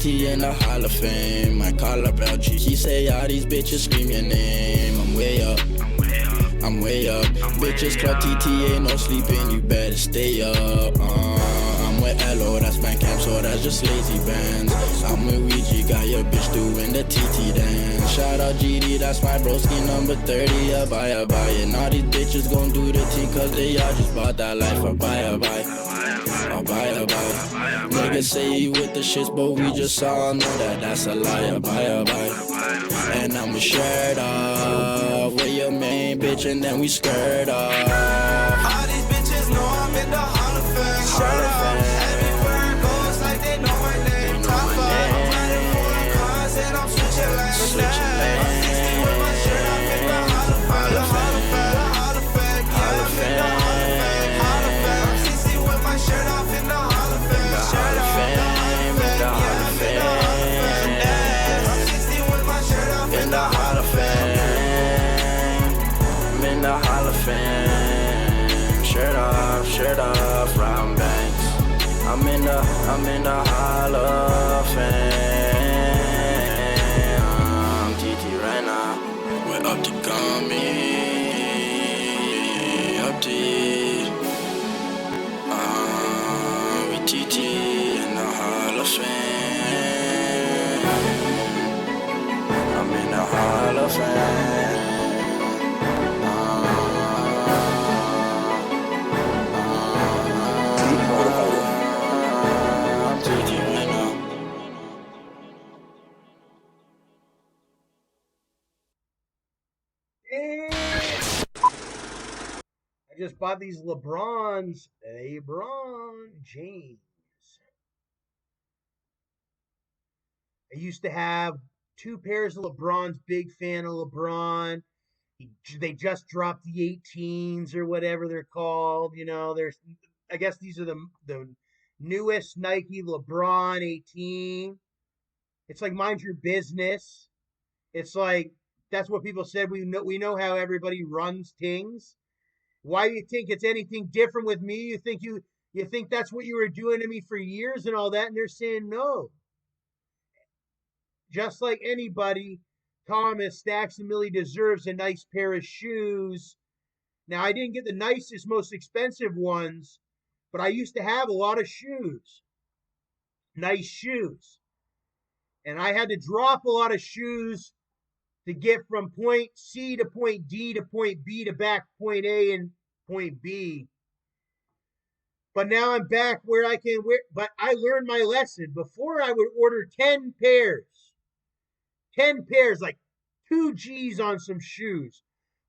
TT in the Hall of Fame. I call up LG, he say all these bitches scream your name. I'm way up, I'm way up. Bitches club TT, ain't no sleeping, you better stay up. I'm with LO, that's Bandcamp, so that's just lazy bands. I'm with Ouija, got your bitch doing the TT dance. Shout out GD, that's my broski number 30. I buy. And all these bitches gon' do the T, cause they all just bought that life. I buy. I buy. Niggas say he with the shits, but we just all know that that's a lie. I buy. And I'm a shirt off with your main bitch, and then we skirt off. All these bitches know I'm in the Hall of Fame. Shirt off, everywhere I go, it's like they know my name. Top up, I'm riding for the cars and I'm switching lanes. I'm 60 with my shirt off in the Hall of Fame. The Hall of Fame, the Hall of Fame. Yeah, I'm in the Hall of Fame, Hall of Fame. I'm 60 with my shirt off in the Hall of Fame. Shirt off, the Hall of Fame. Yeah, I'm in the Hall of Fame. I'm 60 with my shirt off in the Hall of Fame. I'm in the Hall of Fame. Shirt off, round banks. I'm in the Hall of Fame. I'm TT right now. We're up to Gummy, up to we TT in the Hall of Fame. I'm in the Hall of Fame. I just bought these LeBron James. I used to have 2 pairs of LeBrons, big fan of LeBron. They just dropped the 18s or whatever they're called. You know, I guess these are the newest Nike LeBron 18. It's like mind your business. It's like, that's what people said. We know how everybody runs things. Why do you think it's anything different with me? You think that's what you were doing to me for years and all that, and they're saying no. Just like anybody, Thomas StacksAMilli deserves a nice pair of shoes. Now, I didn't get the nicest, most expensive ones, but I used to have a lot of shoes. Nice shoes. And I had to drop a lot of shoes to get from point C to point D to point B to back point A and point B. But now I'm back where I can wear, but I learned my lesson. Before I would order 10 pairs. 10 pairs, like 2 G's on some shoes.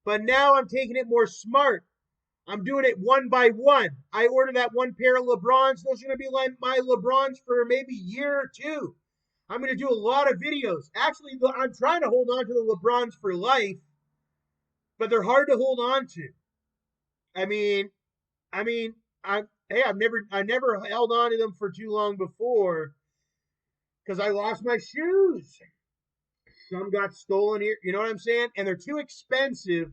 But now I'm taking it more smart. I'm doing it one by one. I order that 1 pair of LeBrons. Those are going to be like my LeBrons for maybe a year or 2. I'm going to do a lot of videos. Actually, I'm trying to hold on to the LeBrons for life, but they're hard to hold on to. I never held on to them for too long before because I lost my shoes. Some got stolen here, you know what I'm saying? And they're too expensive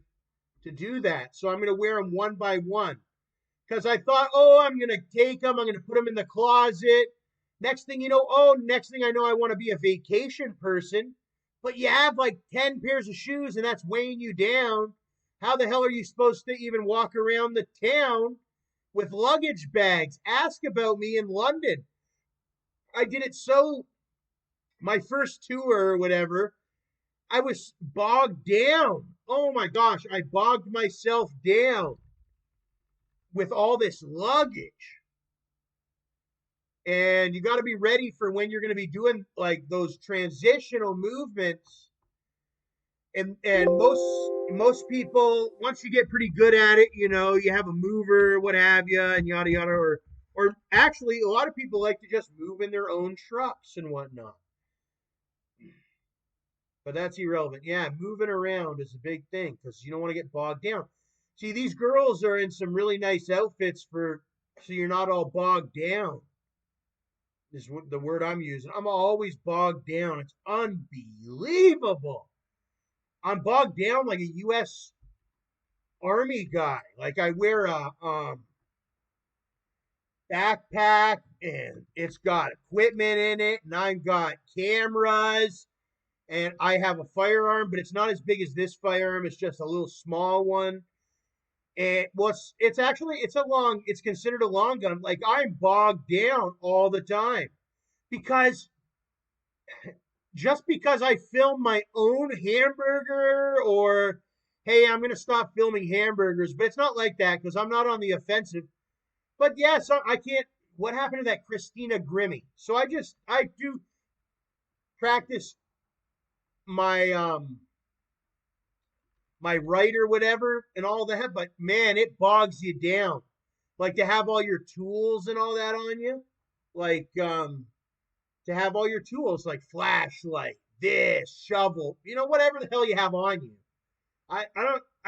to do that. So I'm going to wear them one by one because I thought, I'm going to take them. I'm going to put them in the closet. Next thing I know, I want to be a vacation person, but you have like 10 pairs of shoes and that's weighing you down. How the hell are you supposed to even walk around the town with luggage bags? Ask about me in London. I did it my first tour or whatever, I was bogged down. Oh my gosh, I bogged myself down with all this luggage. And you got to be ready for when you're going to be doing like those transitional movements. And most people, once you get pretty good at it, you know, you have a mover, what have you, and yada yada. Or actually, a lot of people like to just move in their own trucks and whatnot. But that's irrelevant. Yeah, moving around is a big thing because you don't want to get bogged down. See, these girls are in some really nice outfits so you're not all bogged down. This is the word I'm using. I'm always bogged down. It's unbelievable. I'm bogged down like a U.S. Army guy. Like I wear a backpack, and it's got equipment in it, and I've got cameras, and I have a firearm, but it's not as big as this firearm. It's just a little small one. And it's actually it's considered a long gun. Like I'm bogged down all the time because just because I film my own hamburger or hey, I'm gonna stop filming hamburgers, but it's not like that because I'm not on the offensive. But yeah, so I can't. What happened to that Christina Grimmie? So I do practice my my right or whatever and all that, but man, it bogs you down. Like to have all your tools and all that on you, like to have all your tools like flashlight, this, shovel, whatever the hell you have on you. I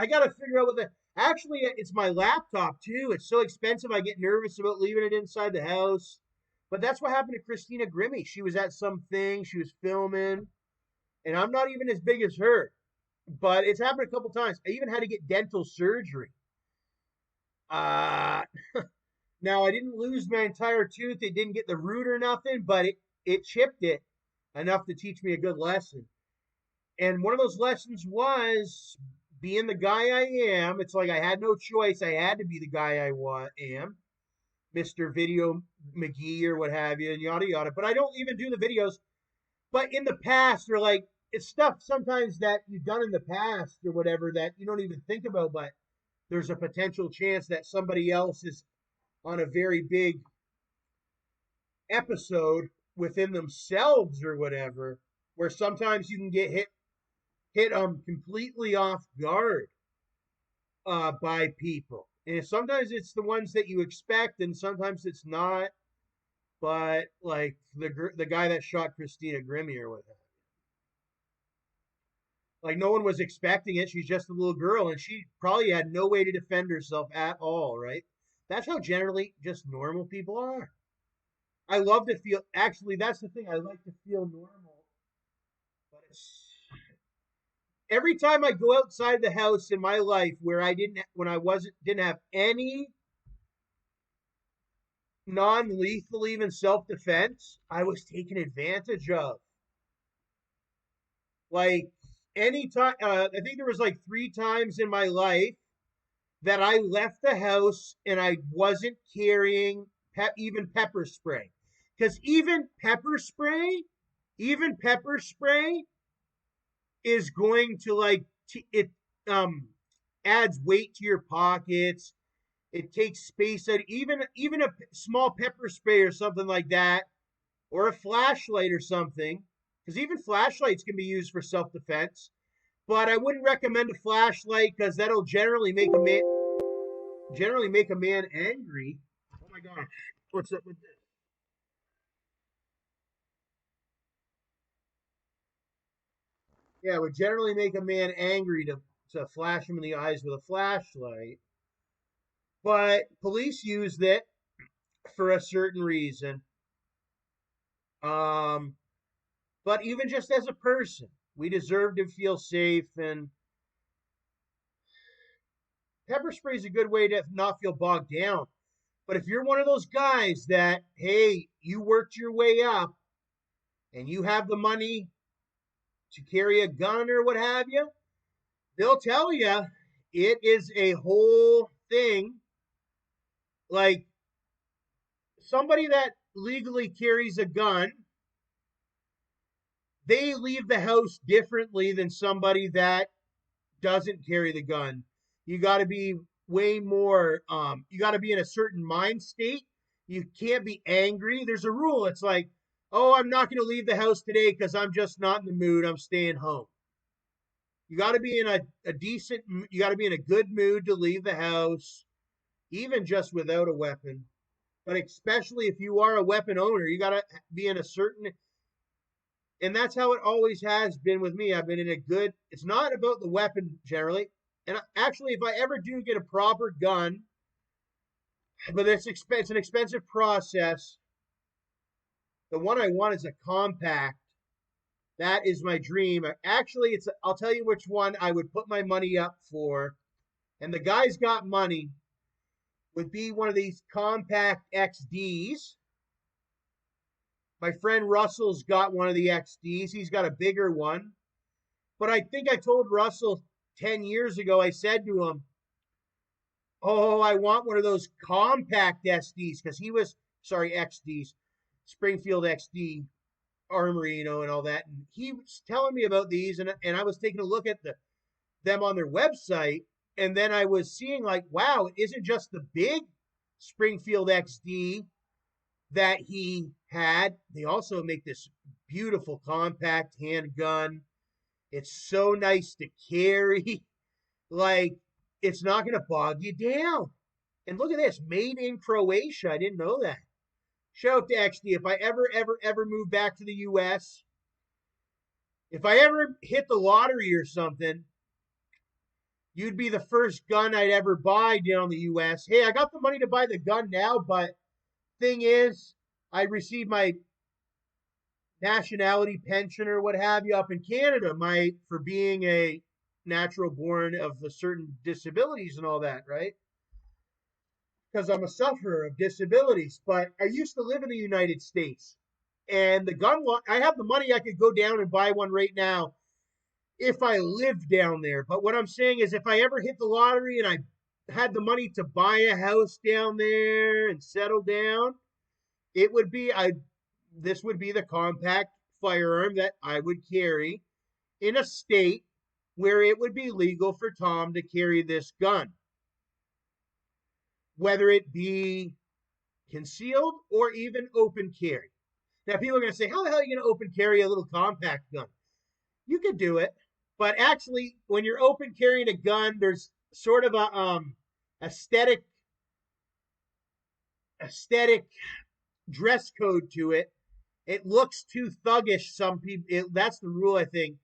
gotta figure out what the actually it's my laptop too. It's so expensive I get nervous about leaving it inside the house. But that's what happened to Christina Grimmie. She was at something, she was filming, and I'm not even as big as her. But it's happened a couple times. I even had to get dental surgery. Uh Now I didn't lose my entire tooth. It didn't get the root or nothing, but it chipped it enough to teach me a good lesson. And one of those lessons was being the guy I am. It's like I had no choice. I had to be the guy am, Mr. Video McGee or what have you, and yada yada. But I don't even do the videos. But in the past, or like it's stuff sometimes that you've done in the past or whatever that you don't even think about, but there's a potential chance that somebody else is on a very big episode within themselves or whatever, where sometimes you can get hit completely off guard by people. And sometimes it's the ones that you expect and sometimes it's not. But like the guy that shot Christina Grimmie or whatever. Like no one was expecting it. She's just a little girl and she probably had no way to defend herself at all, right? That's how generally just normal people are. I love to feel actually that's the thing. I like to feel normal. But it's every time I go outside the house in my life where I didn't have any non-lethal even self-defense, I was taken advantage of. Like anytime, I think there was like 3 times in my life that I left the house and I wasn't carrying even pepper spray, because even pepper spray is going to like it adds weight to your pockets. It takes space out. Even a small pepper spray or something like that, or a flashlight or something, because even flashlights can be used for self-defense. But I wouldn't recommend a flashlight because that'll generally make a man angry. Oh my gosh, what's up with this? Yeah, it would generally make a man angry to flash him in the eyes with a flashlight. But police used it for a certain reason. Um, but even just as a person, we deserve to feel safe, and pepper spray is a good way to not feel bogged down. But if you're one of those guys that, hey, you worked your way up and you have the money to carry a gun or what have you, they'll tell you it is a whole thing. Like somebody that legally carries a gun, they leave the house differently than somebody that doesn't carry the gun. You got to be way more, you got to be in a certain mind state. You can't be angry. There's a rule. It's like, oh, I'm not going to leave the house today because I'm just not in the mood. I'm staying home. You got to be in you got to be in a good mood to leave the house, even just without a weapon. But especially if you are a weapon owner, you got to be in a certain, and that's how it always has been with me. I've been in a good, it's not about the weapon generally. And actually, if I ever do get a proper gun, but it's an expensive process. The one I want is a compact. That is my dream. Actually, I'll tell you which one I would put my money up for. And the guy's got money. Would be one of these compact XDs. My friend Russell's got one of the XDs. He's got a bigger one. But I think I told Russell 10 years ago, I said to him, oh, I want one of those compact SDs, because he was, sorry, XDs, Springfield XD Armory, you know, and all that. And he was telling me about these, and I was taking a look at them on their website, and then I was seeing like, wow, it isn't just the big Springfield XD that he had. They also make this beautiful compact handgun. It's so nice to carry. Like, it's not going to bog you down. And look at this, made in Croatia. I didn't know that. Shout out to XD. If I ever move back to the U.S., if I ever hit the lottery or something, you'd be the first gun I'd ever buy down in the U.S. Hey, I got the money to buy the gun now, but thing is, I received my nationality pension or what have you up in Canada, for being a natural born of a certain disabilities and all that, right? Because I'm a sufferer of disabilities. But I used to live in the United States, and the gun law, I have the money, I could go down and buy one right now if I lived down there. But what I'm saying is, if I ever hit the lottery and I had the money to buy a house down there and settle down, it would be, this would be the compact firearm that I would carry in a state where it would be legal for Tom to carry this gun, whether it be concealed or even open carry. Now, people are going to say, how the hell are you going to open carry a little compact gun? You could do it, but actually, when you're open carrying a gun, there's sort of a aesthetic dress code to it. It looks too thuggish. Some people, that's the rule, I think.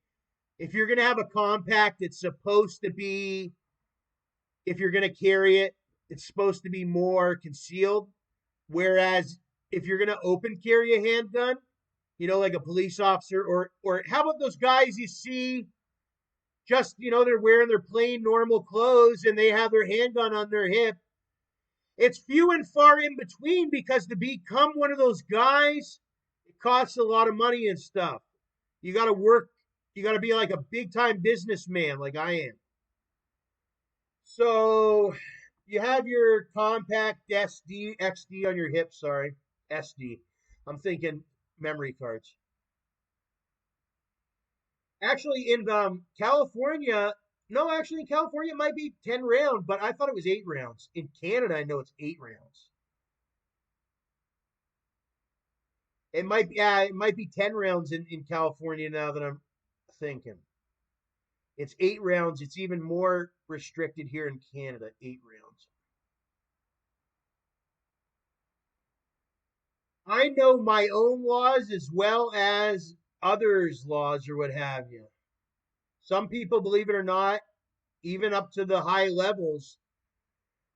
If you're going to have a compact, it's supposed to be, if you're going to carry it, it's supposed to be more concealed. Whereas if you're going to open carry a handgun, you know, like a police officer, or how about those guys you see just, you know, they're wearing their plain normal clothes and they have their handgun on their hip. It's few and far in between, because to become one of those guys, it costs a lot of money and stuff. You got to work. You got to be like a big time businessman like I am. So you have your compact XD on your hip, sorry, SD. I'm thinking memory cards. Actually, in California, no, actually in California it might be 10 rounds, but I thought it was 8 rounds. In Canada, I know it's 8 rounds. It might be 10 rounds in California now that I'm thinking. It's 8 rounds. It's even more restricted here in Canada, 8 rounds. I know my own laws as well as others' laws or what have you. Some people, believe it or not, even up to the high levels,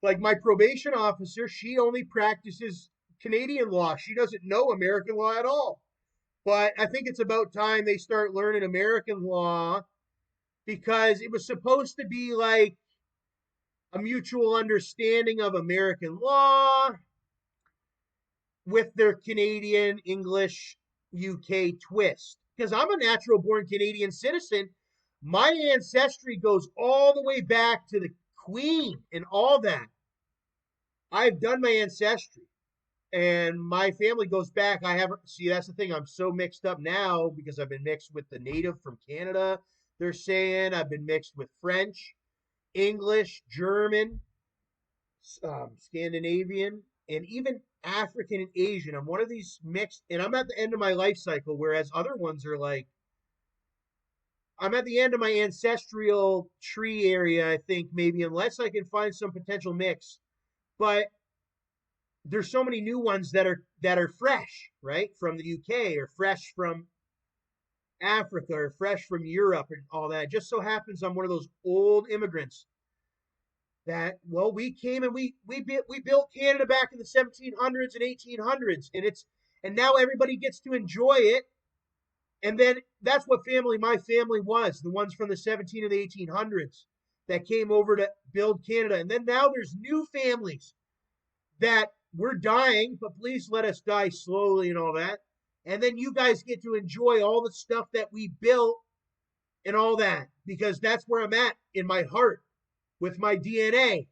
like my probation officer, she only practices Canadian law. She doesn't know American law at all. But I think it's about time they start learning American law, because it was supposed to be like a mutual understanding of American law with their Canadian, English, UK twist. Because I'm a natural born Canadian citizen. My ancestry goes all the way back to the Queen and all that. I've done my ancestry. And my family goes back. See, that's the thing. I'm so mixed up now because I've been mixed with the native from Canada. They're saying I've been mixed with French, English, German, Scandinavian, and even African and Asian. I'm one of these mixed, and I'm at the end of my life cycle, whereas other ones are like, I'm at the end of my ancestral tree area, I think, maybe, unless I can find some potential mix. But there's so many new ones that are fresh, right, from the UK, or fresh from Africa, or fresh from Europe, and all that. It just so happens I'm one of those old immigrants that, well, we came and we built Canada back in the 1700s and 1800s, and now everybody gets to enjoy it. And then that's what my family was, the ones from the 17 and the 1800s that came over to build Canada. And then now there's new families that we're dying, but please let us die slowly and all that. And then you guys get to enjoy all the stuff that we built and all that, because that's where I'm at in my heart with my DNA.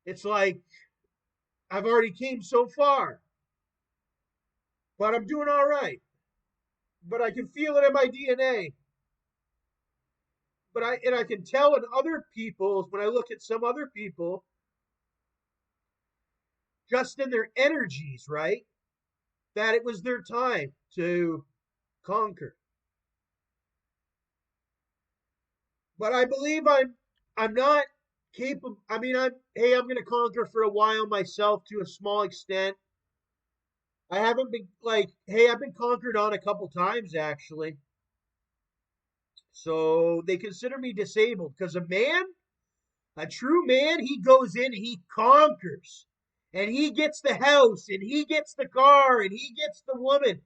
It's like I've already came so far, but I'm doing all right. But I can feel it in my DNA. I can tell in other people's, when I look at some other people, just in their energies, right? That it was their time to conquer. But I believe I'm not capable. I mean, I'm going to conquer for a while myself to a small extent. I haven't been like, hey, I've been conquered on a couple times actually. So they consider me disabled because a true man, he goes in, he conquers. And he gets the house, and he gets the car, and he gets the woman,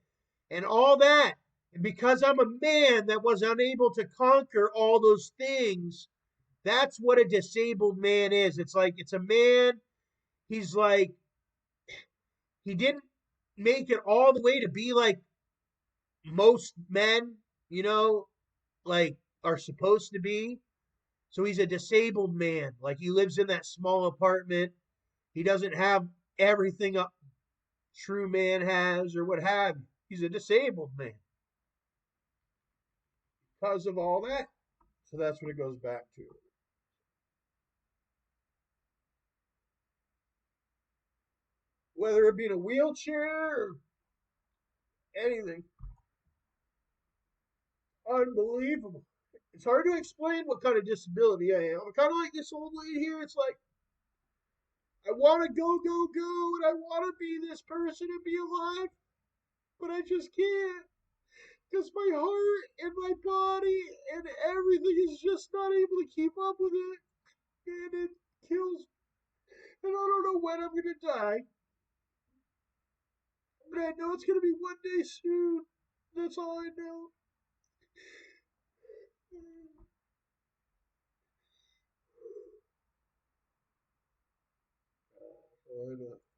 and all that. And because I'm a man that was unable to conquer all those things, that's what a disabled man is. It's like, it's a man, he's like, he didn't make it all the way to be like most men, like are supposed to be. So he's a disabled man. Like he lives in that small apartment. He doesn't have everything a true man has or what have you. He's a disabled man because of all that. So that's what it goes back to. Whether it be in a wheelchair or anything. Unbelievable. It's hard to explain what kind of disability I am. I'm kind of like this old lady here. It's like, I want to go, go, go, and I want to be this person and be alive, but I just can't. Because my heart and my body and everything is just not able to keep up with it. And it kills. And I don't know when I'm going to die. But I know it's going to be one day soon. That's all I know. I know.